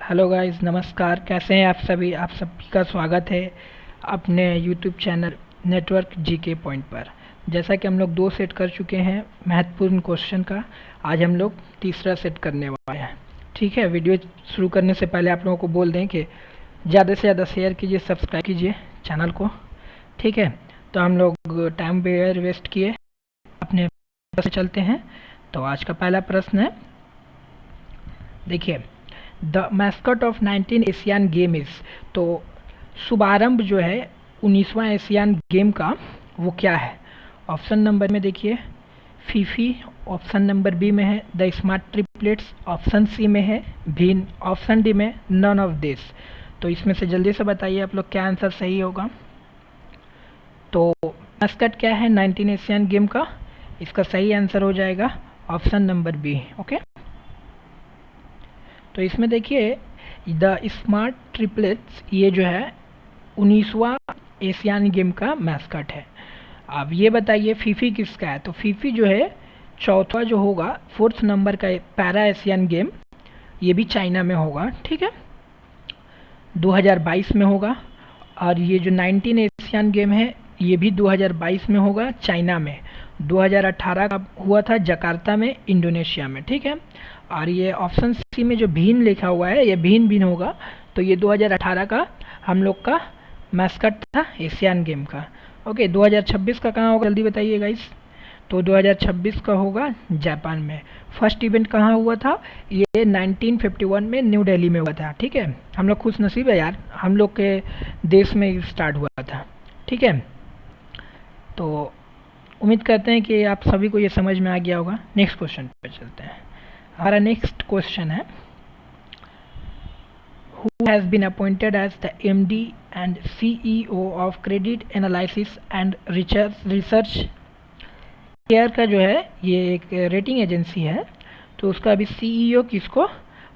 Hello guys, नमस्कार। कैसे हैं आप सभी का स्वागत है अपने YouTube channel network GK point पर। जैसा कि हम लोग 2 सेट कर चुके हैं महत्वपूर्ण क्वेश्चन का, आज हम लोग तीसरा सेट करने वाले हैं। ठीक है, वीडियो शुरू करने से पहले आप लोगों को बोल दें कि ज़्यादा से ज़्यादा शेयर कीजिए, सब्सक्राइब कीजिए चैनल को। ठीक है, तो हम लोग टाइम पे वेस्ट किए अपने प्रश्न चलते हैं। तो आज का पहला प्रश्न है, देखिए, the mascot of 19 Asian game is. तो शुभारंभ जो है 19वां एशियन गेम का वो क्या है? ऑप्शन नंबर में देखिए फीफी, ऑप्शन नंबर बी में है the smart triplets, option C में है भीन, ऑप्शन डी में नन ऑफ दिस। तो इसमें से जल्दी से बताइए आप लोग क्या आंसर सही होगा। तो मैस्कट क्या है 19 एशियन गेम का? इसका सही आंसर हो जाएगा ऑप्शन नंबर बी। ओके, तो इसमें देखिए द स्मार्ट ट्रिपलेट्स ये जो है 19वां एशियन गेम का मैस्कट है। अब ये बताइए फीफी किसका है? तो फीफी जो है चौथा जो होगा, 4th नंबर का पैरा एशियन गेम, ये भी चाइना में होगा। ठीक है, 2022 में होगा। और ये जो 19 एशियन गेम है ये भी 2022 में होगा चाइना में। 2018 का हुआ था जकार्ता में, इंडोनेशिया में। ठीक है, और ये ऑप्शन सी में जो भीन लिखा हुआ है ये भीन होगा। तो ये 2018 का हम लोग का मैस्कट था एशियन गेम का। ओके, 2026 का कहाँ होगा जल्दी बताइए गाइस। तो 2026 का होगा जापान में। फर्स्ट इवेंट कहाँ हुआ था? ये 1951 में न्यू दिल्ली में हुआ था। ठीक है, हम लोग खुश नसीब है यार, हम लोग के देश में स्टार्ट हुआ था। ठीक है, तो उम्मीद करते हैं कि आप सभी को ये समझ में आ गया होगा। नेक्स्ट क्वेश्चन पे चलते हैं। हमारा नेक्स्ट क्वेश्चन है, who has been appointed as the MD and CEO of Credit Analysis and Research Care का जो है ये एक रेटिंग एजेंसी है। तो उसका अभी सीईओ किसको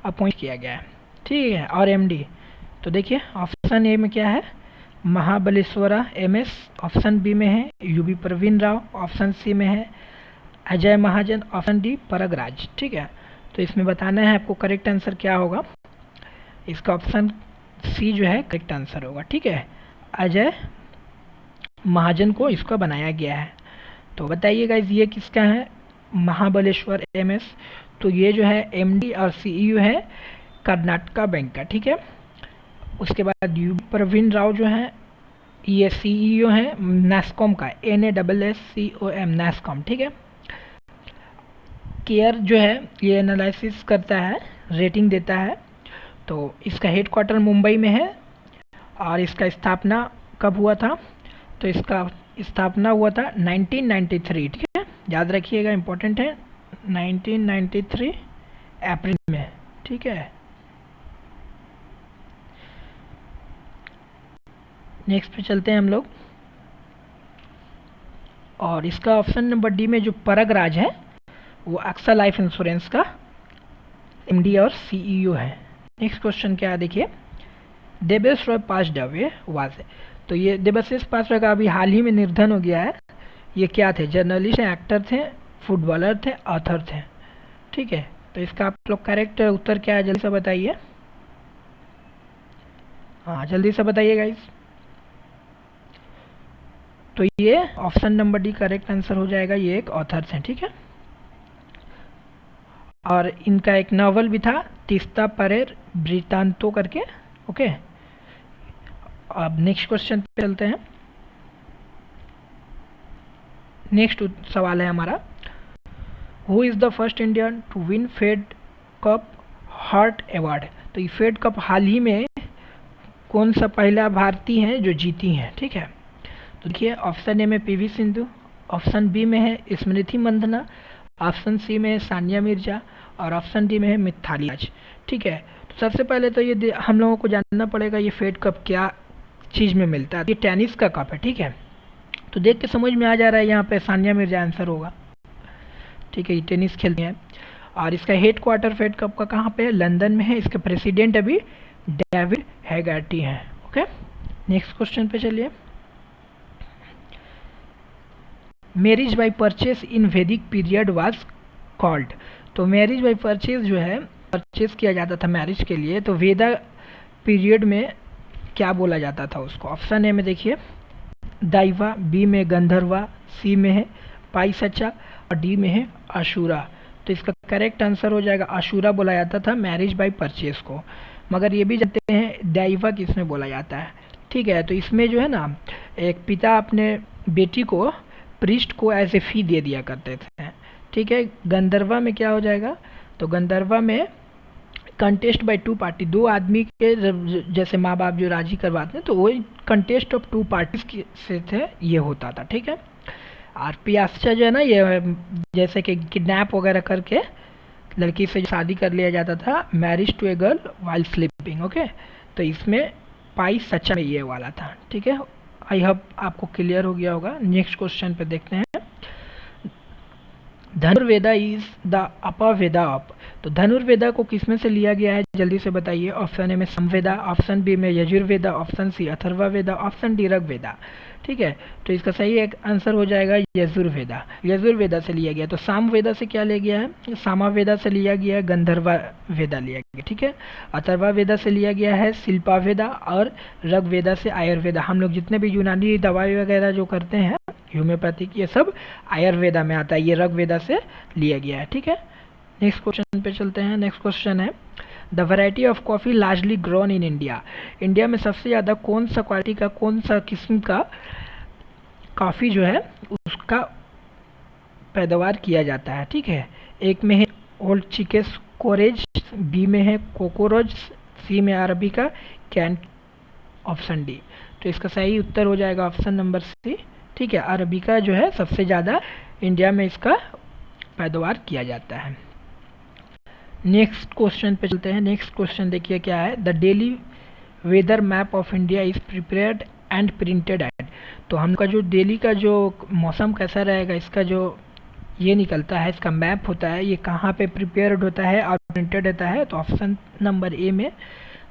अपॉइंट किया गया है? ठीक है, और एमडी तो देखिए ऑप्शन ए में क्या है महाबलेश्वरा एमएस, ऑप्शन बी में है U B Praveen Rao, option C में है अजय महाजन, ऑप्शन डी परगराज। ठीक है, तो इसमें बताना है आपको करेक्ट आंसर क्या होगा। इसका ऑप्शन सी जो है करेक्ट आंसर होगा। ठीक है, अजय महाजन को इसका बनाया गया है। तो बताइएगा ये किसका है? महाबलेश्वर एमएस। तो ये जो है एमडी और सीईओ है कर्नाटका बैंक का। ठीक है, उसके बाद यू प्रवीण राव जो है ये सीईओ है नैस्कॉम का, NASSCOM नैस्कॉम। ठीक है, केयर जो है ये एनालिसिस करता है, रेटिंग देता है। तो इसका हेडक्वार्टर मुंबई में है और इसका स्थापना कब हुआ था? तो इसका स्थापना हुआ था 1993। ठीक है, याद रखिएगा, इम्पोर्टेंट है, 1993 अप्रैल में। ठीक है, नेक्स्ट पे चलते हैं हम लोग। और इसका ऑप्शन नंबर डी में जो परगराज है वो अक्सा लाइफ इंश्योरेंस का एमडी और सीईओ है। नेक्स्ट क्वेश्चन क्या है देखिए, Devesh Roy passed away was. तो ये देवेश पास रॉय का अभी हाल ही में निर्धन हो गया है। ये क्या थे? जर्नलिस्ट, एक्टर थे, फुटबॉलर थे, ऑथर थे। ठीक है, तो इसका आप लोग करेक्ट उत्तर क्या है जल्दी से बताइए। हाँ, जल्दी से बताइए गाइस। तो ये option number D correct answer हो जाएगा, ये एक ऑथर्स हैं। ठीक है, और इनका एक नावल भी था तीस्ता परेर वृत्तांतो करके। ओके, अब नेक्स्ट क्वेश्चन पे चलते हैं। नेक्स्ट सवाल है हमारा, who is the first Indian to win Fed Cup Heart Award. तो ये फेड कप हाल ही में कौन सा पहला भारतीय है जो जीती हैं? ठीक है, तो देखिए ऑप्शन ए में पीवी सिंधु, ऑप्शन बी में है स्मृति मंदना, ऑप्शन सी में है सानिया मिर्जा और ऑप्शन डी में है मिथाली राज। ठीक है, तो सबसे पहले तो ये हम लोगों को जानना पड़ेगा ये फेड कप क्या चीज़ में मिलता है। ये टेनिस का कप है। ठीक है, तो देख के समझ में आ जा रहा है यहाँ पे सानिया मिर्जा आंसर होगा। ठीक है, ये टेनिस खेलती हैं। और इसका हेड क्वार्टर फेड कप का कहाँ पे है? लंदन में है। इसके प्रेसिडेंट अभी डेविड हैगर्टी हैं। ओके, नेक्स्ट क्वेश्चन पे चलिए। मैरिज बाय परचेस इन वैदिक पीरियड वाज कॉल्ड। तो मैरिज बाय परचेस जो है परचेज किया जाता था मैरिज के लिए, तो वेदा पीरियड में क्या बोला जाता था उसको? ऑप्शन ए में देखिए दैवा, बी में गंधर्वा, सी में है पाइसच्चा और डी में है आशुरा। तो इसका करेक्ट आंसर हो जाएगा आशुरा बोला जाता था मैरिज बाय परचेज को। मगर ये भी जानते हैं दैवा किसमें बोला जाता है, ठीक है। तो इसमें जो है ना, एक पिता अपने बेटी को प्रीस्ट को एज ए फी दे दिया करते थे, ठीक है। गंधर्वा में क्या हो जाएगा? तो गंधर्वा में कंटेस्ट बाय टू पार्टी, दो आदमी के जैसे माँ बाप जो राजी करवाते हैं, तो वही कंटेस्ट ऑफ टू पार्टीज से थे ये होता था, ठीक है। और पियासा जो है ना, ये जैसे कि किडनैप वगैरह करके लड़की से शादी कर लिया जाता था, marriage to a girl while sleeping, okay. तो इसमें पाई सच्चा में ये वाला था, ठीक है। आई होप आपको क्लियर हो गया होगा। नेक्स्ट क्वेश्चन पे देखते हैं। Dhanurveda is the Upaveda of, तो धनुर्वेदा को किसमें से लिया गया है जल्दी से बताइए। ऑप्शन ए में समवेदा, ऑप्शन बी में Yajurveda, option C Atharvaveda, option D Rigveda, ठीक है। तो इसका सही एक आंसर हो जाएगा यजुर्वेदा। यजुर्वेदा से लिया गया। तो सामवेदा से क्या लिया गया है? सामावेदा से लिया गया है, गंधर्वा वेदा लिया गया, ठीक है। अथर्वा वेदा से लिया गया है शिल्पावेदा और ऋग्वेदा से आयुर्वेदा। हम लोग जितने भी यूनानी दवाई वगैरह जो करते हैं होम्योपैथिक, ये सब आयुर्वेदा में आता है, ये ऋग्वेदा से लिया गया है, ठीक है। नेक्स्ट क्वेश्चन पे चलते हैं। नेक्स्ट क्वेश्चन है the variety of coffee largely grown in India. India में सबसे ज़्यादा कौन सा क्वालिटी का, कौन सा किस्म का कॉफ़ी जो है उसका पैदावार किया जाता है, ठीक है। एक में है ओल्ड चिकेस कोरेज, बी में है कोकोरोज, सी में अरबिका, कैंट, ऑप्शन डी। तो इसका सही उत्तर हो जाएगा ऑप्शन नंबर सी, ठीक है। अरबिका जो है सबसे ज़्यादा इंडिया में इसका पैदावार किया जाता है। नेक्स्ट क्वेश्चन पे चलते हैं। नेक्स्ट क्वेश्चन देखिए क्या है। The daily weather map of India is prepared and printed at, तो हमका जो डेली का जो मौसम कैसा रहेगा, इसका जो ये निकलता है, इसका मैप होता है, ये कहाँ पे प्रिपेयर्ड होता है और प्रिंटेड होता है? तो ऑप्शन नंबर ए में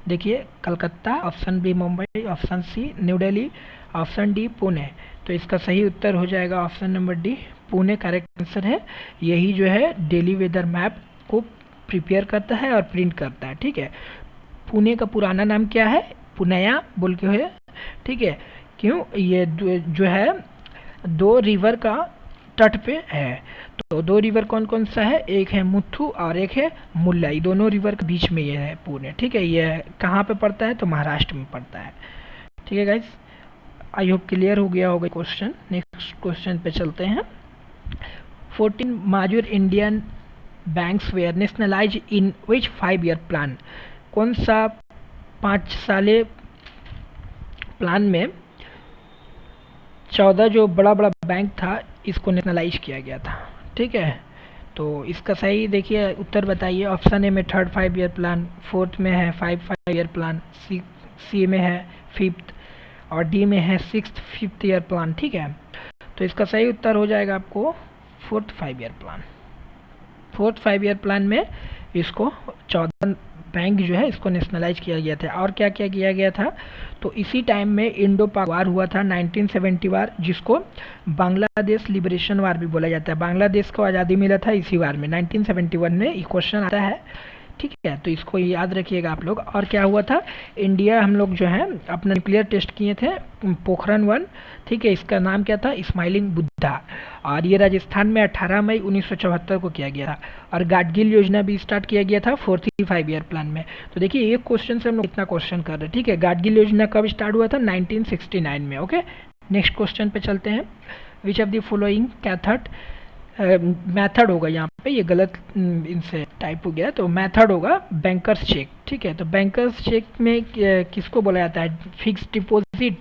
देखिए Calcutta, option B Mumbai, option C New Delhi, option D Pune. तो इसका सही उत्तर हो जाएगा option number D, Pune correct answer है। यही जो है डेली वेदर मैप को प्रिपेयर करता है और प्रिंट करता है, ठीक है। पुणे का पुराना नाम क्या है? पुनया बोल के है, ठीक है। क्यों? ये जो है दो रिवर का तट पे है। तो दो रिवर कौन कौन सा है? एक है मुथु और एक है मुल्लाई, दोनों रिवर के बीच में ये है पुणे, ठीक है। ये कहाँ पे पड़ता है? तो महाराष्ट्र में पड़ता है, ठीक है गाइस। आई होप क्लियर हो गया होगा क्वेश्चन। नेक्स्ट क्वेश्चन पे चलते हैं। 14 major Indian banks were nationalise in which 5-year plan, कौन सा 5 साले प्लान में 14 जो बड़ा बड़ा बैंक था इसको नेशनलाइज किया गया था, ठीक है। तो इसका सही देखिए उत्तर बताइए। ऑप्शन ए में 3rd 5-year प्लान, 4th में है 5-year प्लान, सी में है 5th और डी में है 6th 5th ईयर प्लान, ठीक है। तो इसका सही उत्तर हो जाएगा आपको 4th 5-year plan. 4th 5-year plan में इसको 14 बैंक जो है इसको नेशनलाइज किया गया था। और क्या क्या किया गया था? तो इसी टाइम में इंडो पाक वार हुआ था 1970 वार, जिसको बांग्लादेश लिबरेशन वार भी बोला जाता है। बांग्लादेश को आज़ादी मिला था इसी वार में 1971 में। ये क्वेश्चन आता है, ठीक है। तो इसको याद रखिएगा आप लोग। और क्या हुआ था? इंडिया हम लोग जो है अपना न्यूक्लियर टेस्ट किए थे पोखरण 1, ठीक है। इसका नाम क्या था? स्माइलिंग बुद्धा। और ये राजस्थान में 18 मई 1974 को किया गया था। और गाडगिल योजना भी स्टार्ट किया गया था 4th 5-year प्लान में। तो देखिए एक क्वेश्चन से हम लोग कितना क्वेश्चन कर रहे हैं, ठीक है। गाडगिल योजना कब स्टार्ट हुआ था? 1969 में, ओके। नेक्स्ट क्वेश्चन पे चलते हैं। Which of the following cathode method होगा, यहाँ पे ये गलत इनसे टाइप हो गया, तो मेथड होगा बैंकर्स चेक, ठीक है। तो बैंकर्स चेक में किसको बोला जाता है? फिक्स डिपॉजिट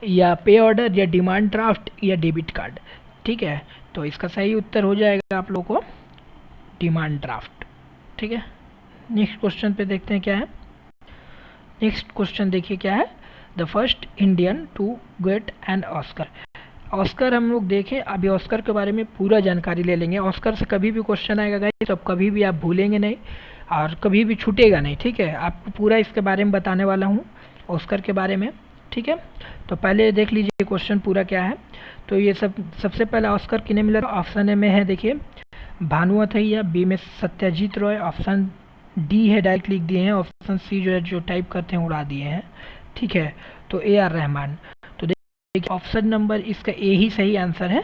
या पे ऑर्डर या डिमांड ड्राफ्ट या डेबिट कार्ड, ठीक है। तो इसका सही उत्तर हो जाएगा आप लोगों को डिमांड ड्राफ्ट, ठीक है। नेक्स्ट क्वेश्चन पे देखते हैं क्या है। नेक्स्ट क्वेश्चन देखिए क्या है। The first Indian to get an Oscar. Oscar हम लोग देखें, अभी ऑस्कर के बारे में पूरा जानकारी ले लेंगे। ऑस्कर से कभी भी क्वेश्चन आएगा गाइस, तो कभी भी आप भूलेंगे नहीं और कभी भी छूटेगा नहीं, ठीक है। आपको पूरा इसके बारे में बताने वाला हूँ ऑस्कर के बारे में, ठीक है। तो पहले देख लीजिए क्वेश्चन पूरा क्या है। तो ये सबसे पहला ऑस्कर किन्हें मिला? ऑप्शन ए में है देखिए भानु अथैया, बी में सत्यजीत रॉय, ऑप्शन डी है डायरेक्ट लिख दिए हैं, ऑप्शन सी जो है जो टाइप करते हैं उड़ा दिए हैं। ठीक है, तो ए आर रहमान। तो देखिए ऑप्शन नंबर इसका ए ही सही आंसर है।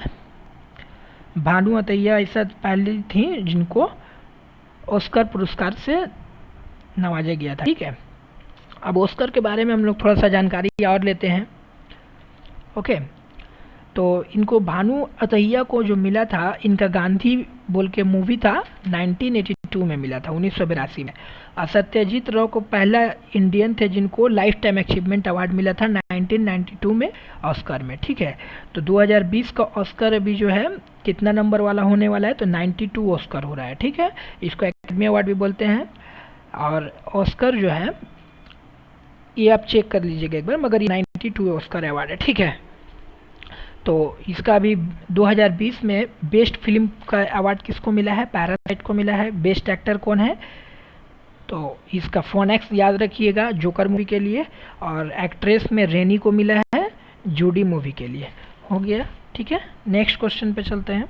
भानु अथैया ऐसा पहले थी जिनको ऑस्कर पुरस्कार से नवाजा गया था। ठीक है, अब ऑस्कर के बारे में हम लोग थोड़ा सा जानकारी और लेते हैं। ओके, तो इनको भानु अथैया को जो मिला था, इनका गांधी बोल के मूवी था 1982 में मिला था, 1982 में। और सत्यजीत राव को पहला इंडियन थे जिनको लाइफ टाइम अचीवमेंट अवार्ड मिला था 1992 में ऑस्कर में। ठीक है, तो 2020 का ऑस्कर अभी जो है कितना नंबर वाला होने वाला है, तो 92 ऑस्कर हो रहा है। ठीक है, इसको एकेडमी अवार्ड भी बोलते हैं। और ऑस्कर जो है ये आप चेक कर लीजिएगा एक बार, मगर ये 92 ऑस्कर अवार्ड है। ठीक है, तो इसका अभी 2020 में बेस्ट फिल्म का अवार्ड किसको मिला है, पैरासाइट को मिला है। बेस्ट एक्टर कौन है, तो इसका फोनेक्स याद रखिएगा जोकर मूवी के लिए। और एक्ट्रेस में रेनी को मिला है जूडी मूवी के लिए। हो गया, ठीक है। नेक्स्ट क्वेश्चन पे चलते हैं।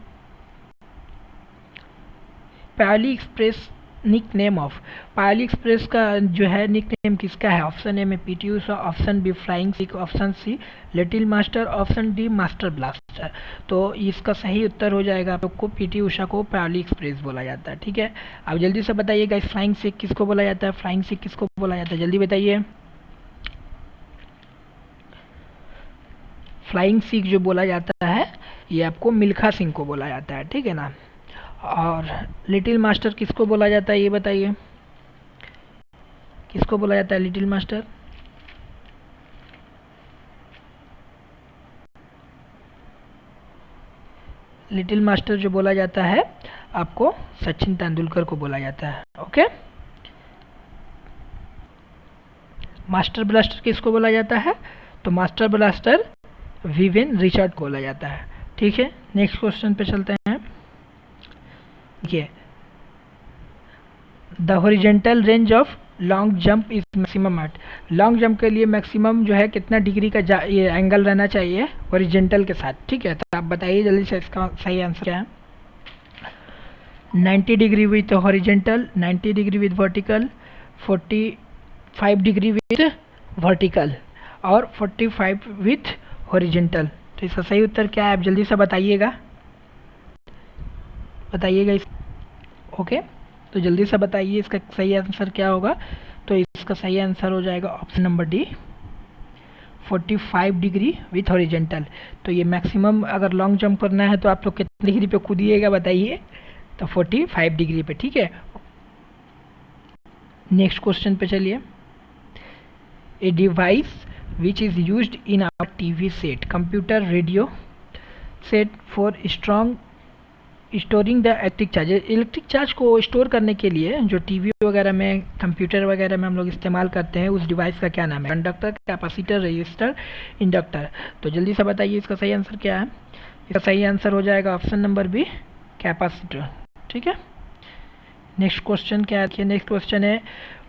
पायली एक्सप्रेस निक नेम ऑफ, पायली एक्सप्रेस का जो है निक नेम किसका है? ऑप्शन ए में PT Usha, option B flying Sikh, option C little master, option D master blaster. तो इसका सही उत्तर हो जाएगा आपको पीटी उषा को पायली एक्सप्रेस बोला जाता है। ठीक है, अब जल्दी से बताइएगा इस फ्लाइंग सिख किसको बोला जाता है, फ्लाइंग सिख किसको बोला जाता है, जल्दी बताइए। फ्लाइंग सिख जो बोला जाता है ये आपको मिल्खा सिंह को बोला जाता है। ठीक है ना। और लिटिल मास्टर किसको बोला जाता है ये बताइए, किसको बोला जाता है लिटिल मास्टर? लिटिल मास्टर जो बोला जाता है आपको सचिन तेंदुलकर को बोला जाता है। ओके, मास्टर ब्लास्टर किसको बोला जाता है? तो मास्टर ब्लास्टर विवेन रिचर्ड को बोला जाता है। ठीक है, नेक्स्ट क्वेश्चन पे चलते हैं। देखिए, the horizontal range of long jump is maximum at, long jump के लिए मैक्सिमम जो है कितना डिग्री का ये एंगल रहना चाहिए हॉरिजेंटल के साथ? ठीक है, तो आप बताइए जल्दी से इसका सही आंसर क्या है। 90 degree with horizontal, 90 degree with vertical, 45 degree with vertical और 45 विथ हॉरिजेंटल। तो इसका सही उत्तर क्या है आप जल्दी से बताइएगा, बताइएगा इस। ओके, तो जल्दी से बताइए इसका सही आंसर क्या होगा। तो इसका सही आंसर हो जाएगा option number D, 45 degree with horizontal. तो ये मैक्सिमम अगर लॉन्ग जंप करना है तो आप लोग कितनी डिग्री पे कूदिएगा बताइए, तो 45 डिग्री पे। ठीक है, नेक्स्ट क्वेश्चन पे चलिए। A device which is used in our TV set, computer radio set for strong storing the electric charge, electric charge को स्टोर करने के लिए जो टीवी वगैरह में कंप्यूटर वगैरह में हम लोग इस्तेमाल करते हैं उस डिवाइस का क्या नाम है? Conductor, capacitor, register, inductor. तो जल्दी से बताइए इसका सही आंसर क्या है। इसका सही आंसर हो जाएगा ऑप्शन नंबर बी, कैपेसिटर। ठीक है, नेक्स्ट क्वेश्चन क्या है? नेक्स्ट क्वेश्चन है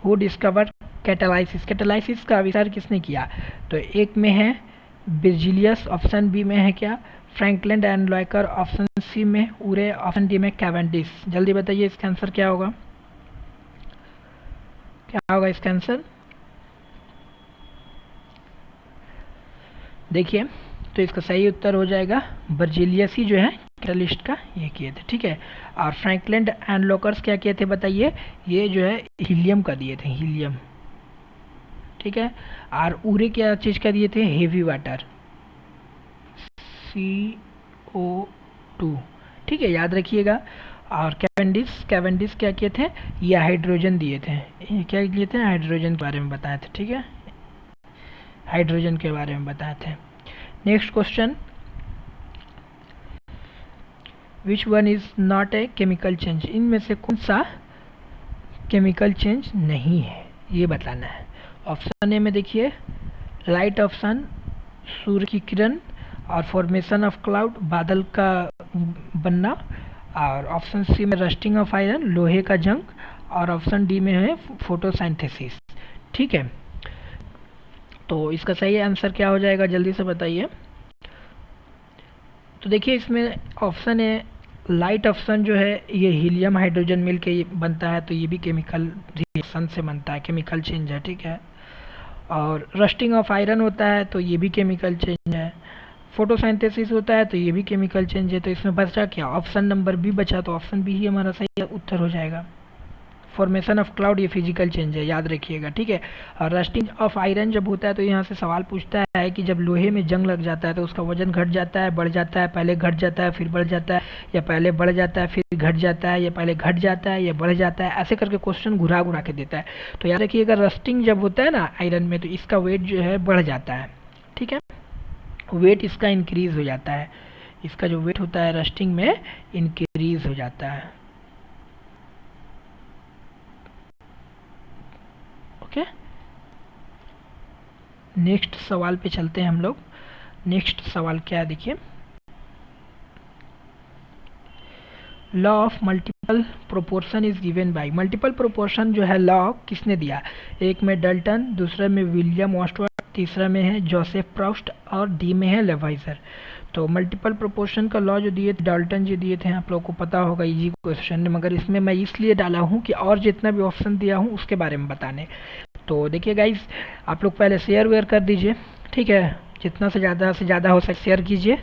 हु डिस्कवर कैटालाइसिस, कैटालाइसिस का आविष्कार किसने किया? तो एक में है बेrzelius, ऑप्शन बी में है क्या फ्रैंकलिन एंड लॉयकर, ऑप्शन सी में उरे, ऑप्शन डी में कैवेंडिश। जल्दी बताइए इसका आंसर क्या होगा, क्या होगा इसका आंसर? देखिए, तो इसका सही उत्तर हो जाएगा बेrzelius ही जो है कैटालिस्ट का ये किए थे। ठीक है, और फ्रैंकलिन एंड लॉयकर क्या किए थे बताइए? ये जो है हीलियम का दिए थे, हीलियम। ठीक है, और उरे क्या चीज़ का दिए थे? Heavy water, CO2। ठीक है, याद रखिएगा। और कैवेंडिश क्या किए थे? ये हाइड्रोजन दिए थे। ये क्या दिए थे? हाइड्रोजन के बारे में बताए थे। ठीक है, हाइड्रोजन के बारे में बताए थे। Next question, which one is not a chemical change, इनमें से कौन सा केमिकल चेंज नहीं है ये बताना है। ऑप्शन ए में देखिए लाइट ऑफ सन, सूर्य की किरण, और फॉर्मेशन ऑफ क्लाउड, बादल का बनना, और ऑप्शन सी में रस्टिंग ऑफ आयरन, लोहे का जंग, और ऑप्शन डी में है फोटोसिंथेसिस। ठीक है, तो इसका सही आंसर क्या हो जाएगा जल्दी से बताइए। तो देखिए इसमें ऑप्शन है लाइट ऑप्शन जो है ये हीलियम हाइड्रोजन मिल के ये बनता है, तो ये भी केमिकल रिएक्शन से बनता है, केमिकल चेंज है, ठीक है। और रस्टिंग ऑफ आयरन होता है तो ये भी केमिकल चेंज है। फोटोसिंथेसिस होता है तो ये भी केमिकल चेंज है। तो इसमें बचा क्या, ऑप्शन नंबर बी बचा, तो ऑप्शन बी ही हमारा सही उत्तर हो जाएगा। फॉर्मेशन ऑफ क्लाउड ये फिजिकल चेंज है, याद रखिएगा, ठीक है। और रस्टिंग ऑफ आयरन जब होता है तो यहाँ से सवाल पूछता है कि जब लोहे में जंग लग जाता है तो उसका वजन घट जाता है, बढ़ जाता है, पहले घट जाता है फिर बढ़ जाता है, या पहले बढ़ जाता है फिर घट जाता है, या पहले घट जाता है या बढ़ जाता है, ऐसे करके क्वेश्चन घुरा घुरा के देता है। तो याद रखिएगा रस्टिंग जब होता है ना आयरन में तो इसका वेट जो है बढ़ जाता है, ठीक है, वेट इसका इंक्रीज हो जाता है, इसका जो वेट होता है रस्टिंग में इंक्रीज हो जाता है। ओके, नेक्स्ट सवाल पे चलते हैं हम लोग। नेक्स्ट सवाल क्या है देखिए, law of multiple proportion is given by. Multiple proportion जो है लॉ किसने दिया, एक में डल्टन, दूसरे में विलियम ऑस्टवर्थ, तीसरा में है जोसेफ प्राउस्ट और डी में है लेवाइजर। तो मल्टीपल प्रोपोर्शन का लॉ जो दिए थे डाल्टन जी दिए थे, आप लोगों को पता होगा, इजी क्वेश्चन है, मगर इसमें मैं इसलिए डाला हूँ कि और जितना भी ऑप्शन दिया हूँ उसके बारे में बताने। तो देखिए गाइस, आप लोग पहले शेयर वेयर कर दीजिए, ठीक है, जितना से ज़्यादा हो सके शेयर कीजिए,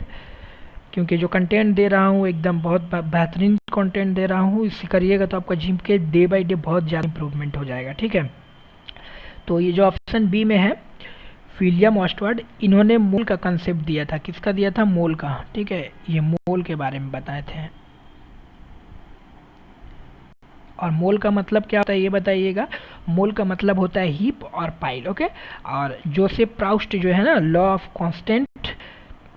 क्योंकि जो कंटेंट दे रहा हूँ एकदम बहुत बेहतरीन कंटेंट दे रहा हूँ, इससे करिएगा तो आपका जिम के डे बाय डे बहुत ज़्यादा इंप्रूवमेंट हो जाएगा, ठीक है। तो ये जो ऑप्शन बी में है विलियम ऑस्टवर्थ, इन्होंने मोल का कंसेप्ट दिया था, किसका दिया था, मोल का, ठीक है, ये मोल के बारे में बताए थे। और मोल का मतलब क्या होता है ये बताइएगा, मोल का मतलब होता है हीप और पाइल, ओके। और जोसेफ प्राउस्ट जो है ना लॉ ऑफ कांस्टेंट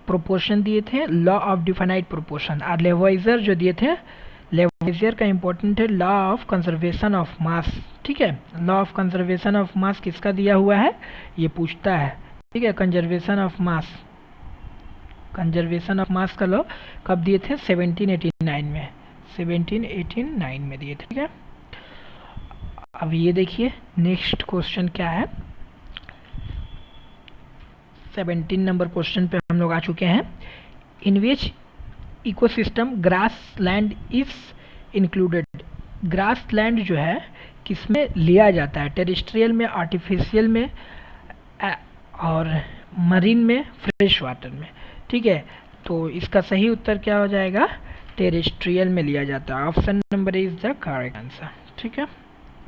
प्रोपोर्शन दिए थे, लॉ ऑफ डिफाइनाइट प्रोपोर्शन। और लेवाइजर जो दिए थे, लेवाइजर का इंपॉर्टेंट है law of conservation of mass, ठीक है। Law of conservation of mass किसका दिया हुआ है ये पूछता है, ठीक है। Conservation of mass, conservation of mass का लॉ कब दिए थे, 1789 में, 1789 में दिए थे, ठीक है। अब ये देखिए नेक्स्ट क्वेश्चन क्या है, 17 नंबर क्वेश्चन पे हम लोग आ चुके हैं। In which ecosystem grassland is included. Grassland जो है किसमें लिया जाता है, टेरेस्ट्रियल में, आर्टिफिशियल में और मरीन में, फ्रेश वाटर में, ठीक है। तो इसका सही उत्तर क्या हो जाएगा, टेरेस्ट्रियल में लिया जाता है। Option number is the correct answer, ठीक है।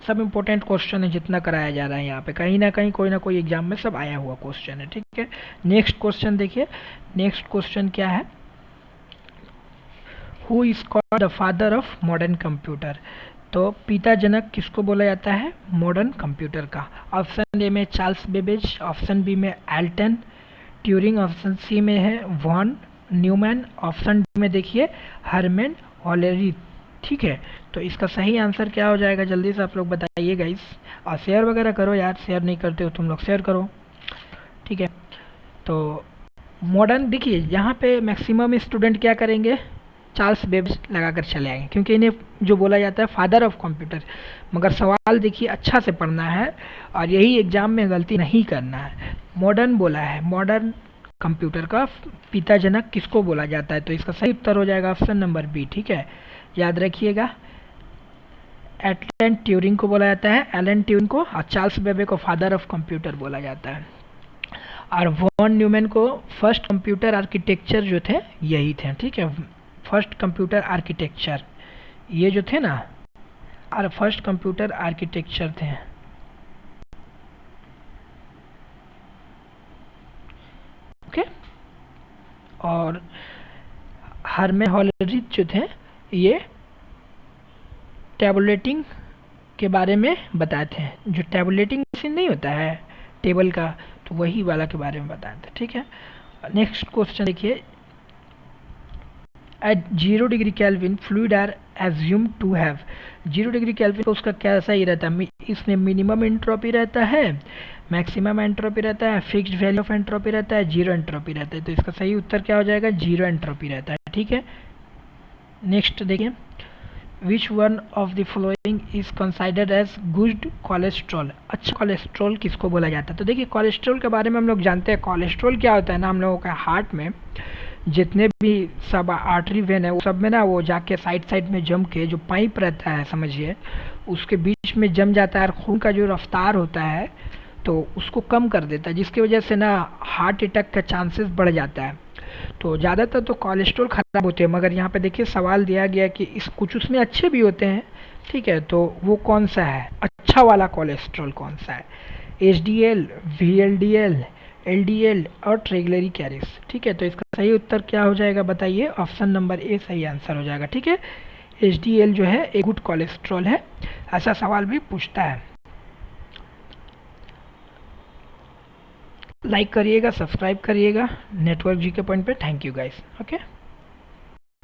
सब इंपॉर्टेंट क्वेश्चन है जितना कराया जा रहा है यहाँ पे, कहीं ना कहीं कोई ना कोई एग्जाम में सब आया हुआ क्वेश्चन है, ठीक है। नेक्स्ट क्वेश्चन देखिए, नेक्स्ट क्वेश्चन क्या है, who is called the father of modern computer. तो पिता जनक किसको बोला जाता है, मॉडर्न कंप्यूटर का। ऑप्शन ए में चार्ल्स बेबेज, ऑप्शन बी में एल्टन ट्यूरिंग, ऑप्शन सी में है वॉन न्यूमैन, ऑप्शन डी में देखिए हरमैन हॉलेरी, ठीक है। तो इसका सही आंसर क्या हो जाएगा, जल्दी से आप लोग बताइए गाइस, और शेयर वगैरह करो यार, शेयर नहीं करते हो तुम लोग, शेयर करो, ठीक है। तो मॉडर्न देखिए यहाँ पे मैक्सिमम स्टूडेंट क्या करेंगे, चार्ल्स बेबेज लगाकर चले आएंगे, क्योंकि इन्हें जो बोला जाता है फादर ऑफ कंप्यूटर। मगर सवाल देखिए अच्छा से पढ़ना है और यही एग्जाम में गलती नहीं करना है। मॉडर्न बोला है, मॉडर्न कंप्यूटर का पिता जनक किसको बोला जाता है, तो इसका सही उत्तर हो जाएगा ऑप्शन नंबर बी, ठीक है। याद रखिएगा, एलन ट्यूरिंग को बोला जाता है, एलन ट्यूरिंग को, और चार्ल्स बेबे को फादर ऑफ कंप्यूटर बोला जाता है। और वॉन न्यूमैन को फर्स्ट कंप्यूटर आर्किटेक्चर जो थे यही थे, ठीक है। फर्स्ट कंप्यूटर आर्किटेक्चर ये जो थे ना, और फर्स्ट कंप्यूटर आर्किटेक्चर थे, ओके। और हरमैन हॉलरी जो थे ये टैबुलेटिंग के बारे में बताए थे, जो टैबुलेटिंग मशीन नहीं होता है टेबल का, तो वही वाला के बारे में बताए थे, ठीक है। नेक्स्ट क्वेश्चन देखिए, at 0 degree Kelvin fluid are assume to have. 0 degree Kelvin को उसका कैसा ही रहता है, इसमें मिनिमम एंट्रोपी रहता है, मैक्सिमम एंट्रोपी रहता है, फिक्स्ड वैल्यू ऑफ एंट्रोपी रहता है, जीरो एंट्रोपी रहता है। तो इसका सही उत्तर क्या हो जाएगा, जीरो एंट्रोपी रहता है, ठीक है। नेक्स्ट देखिए, which one of the following is considered as good cholesterol. अच्छा कोलेस्ट्रॉल किसको बोला जाता है, तो देखिए कोलेस्ट्रॉल के बारे में हम लोग जानते हैं, कोलेस्ट्रॉल क्या होता है ना, हम लोगों का हार्ट में जितने भी सब आर्टरी वेन है वो सब में ना वो जाके साइड साइड में जम के जो पाइप रहता है समझिए उसके बीच में जम जाता है और खून का जो रफ्तार होता है तो उसको कम कर देता है, जिसकी वजह से ना हार्ट अटैक का चांसेस बढ़ जाता है। तो ज़्यादातर तो कोलेस्ट्रॉल ख़राब होते हैं, मगर यहाँ पे देखिए सवाल दिया गया कि इस कुछ उसमें अच्छे भी होते हैं। ठीक है, तो वो कौन सा है अच्छा वाला कोलेस्ट्रॉल, कौन सा है? H D L, V L D L, L D L और ट्राइग्लिसराइड्स। ठीक है, तो इसका सही उत्तर क्या हो जाएगा बताइए? ऑप्शन नंबर ए सही आंसर हो जाएगा। ठीक है, एच डी एल जो है एक गुड कोलेस्ट्रॉल है, ऐसा सवाल भी पूछता है। लाइक करिएगा, सब्सक्राइब करिएगा नेटवर्क जी के पॉइंट पे। Thank you guys. ओके।